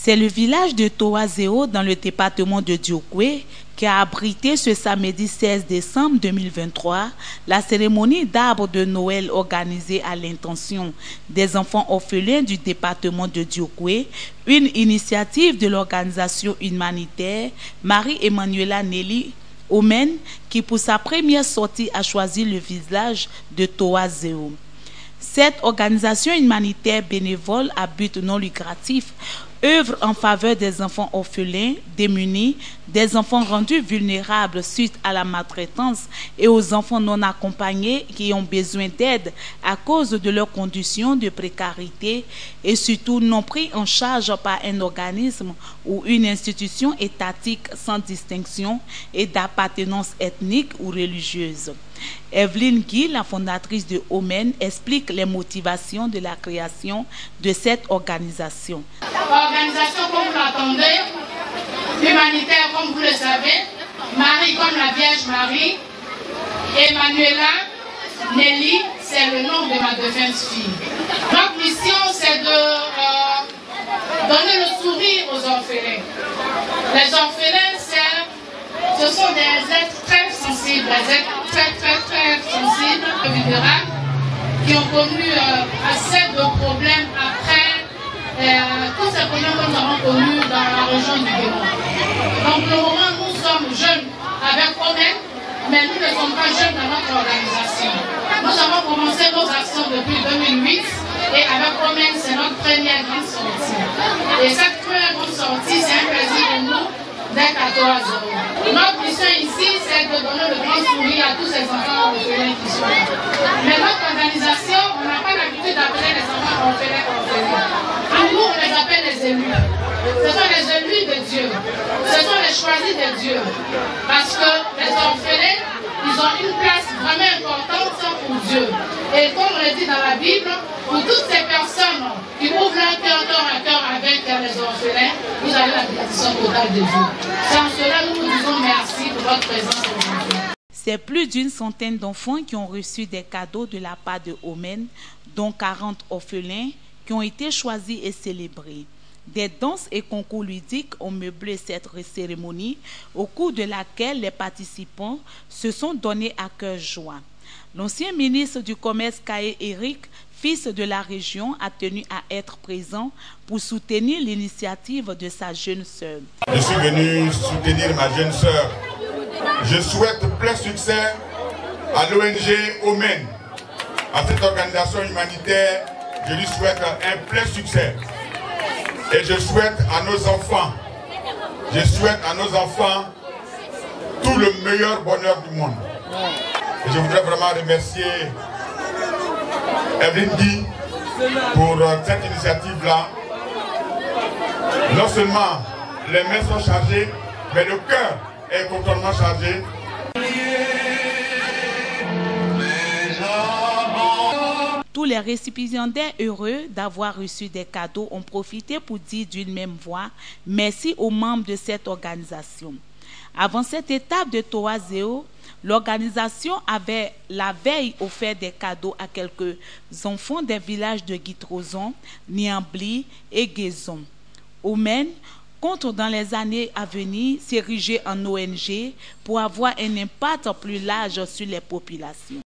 C'est le village de Toazeo dans le département de Diokwe qui a abrité ce samedi 16 décembre 2023 la cérémonie d'arbre de Noël organisée à l'intention des enfants orphelins du département de Diokwe, une initiative de l'organisation humanitaire Marie-Emmanuela Nelly Omen qui pour sa première sortie a choisi le village de Toazeo. Cette organisation humanitaire bénévole à but non lucratif œuvre en faveur des enfants orphelins, démunis, des enfants rendus vulnérables suite à la maltraitance et aux enfants non accompagnés qui ont besoin d'aide à cause de leurs conditions de précarité et surtout non pris en charge par un organisme ou une institution étatique sans distinction et d'appartenance ethnique ou religieuse. Evelyne Guy, la fondatrice de Omen, explique les motivations de la création de cette organisation. Organisation comme vous l'attendez, humanitaire comme vous le savez, Marie comme la Vierge Marie, Emmanuela Nelly, c'est le nom de ma défunte fille. Notre mission c'est de donner le sourire aux orphelins. Les orphelins, ce sont des êtres très sensibles, des êtres très sensibles, vulnérables, qui ont connu assez de problèmes après tous ces problèmes que nous avons connus dans la région du Bénin. Donc pour le moment, nous sommes jeunes avec Omen, mais nous ne sommes pas jeunes dans notre organisation. Nous avons commencé nos actions depuis 2008 et avec Omen, c'est notre première grande sortie. Et cette première grande sortie, c'est un plaisir pour nous d'être à Toazeo. Notre mission ici, c'est de donner le grand sourire à tous ces enfants orphelins qui sont là. Mais notre organisation, on n'a pas l'habitude d'appeler les enfants orphelins orphelins. Nous, on les appelle les élus. Ce sont les élus de Dieu. Ce sont les choisis de Dieu. Parce que les orphelins, ils ont une place vraiment importante pour Dieu. Et comme on le dit dans la Bible, pour toutes ces personnes qui ouvrent leur cœur à cœur avec les orphelins, vous avez la bénédiction totale de Dieu. C'est en cela nous vous disons merci pour votre présence aujourd'hui. C'est plus d'une centaine d'enfants qui ont reçu des cadeaux de la part de Omen, dont 40 orphelins qui ont été choisis et célébrés. Des danses et concours ludiques ont meublé cette cérémonie, au cours de laquelle les participants se sont donnés à cœur joie. L'ancien ministre du Commerce Kaye Eric, fils de la région, a tenu à être présent pour soutenir l'initiative de sa jeune sœur. Je suis venu soutenir ma jeune sœur. Je souhaite plein succès à l'ONG Omen, à cette organisation humanitaire. Je lui souhaite un plein succès. Et je souhaite à nos enfants, tout le meilleur bonheur du monde. Et je voudrais vraiment remercier Evelyne Guy pour cette initiative-là. Non seulement les mains sont chargées, mais le cœur est complètement chargé. Tous les récipiendaires heureux d'avoir reçu des cadeaux ont profité pour dire d'une même voix merci aux membres de cette organisation. Avant cette étape de Toazeo, l'organisation avait la veille offert des cadeaux à quelques enfants des villages de Guitrozon, Niambli et Guézon. Omen compte dans les années à venir s'ériger en ONG pour avoir un impact plus large sur les populations.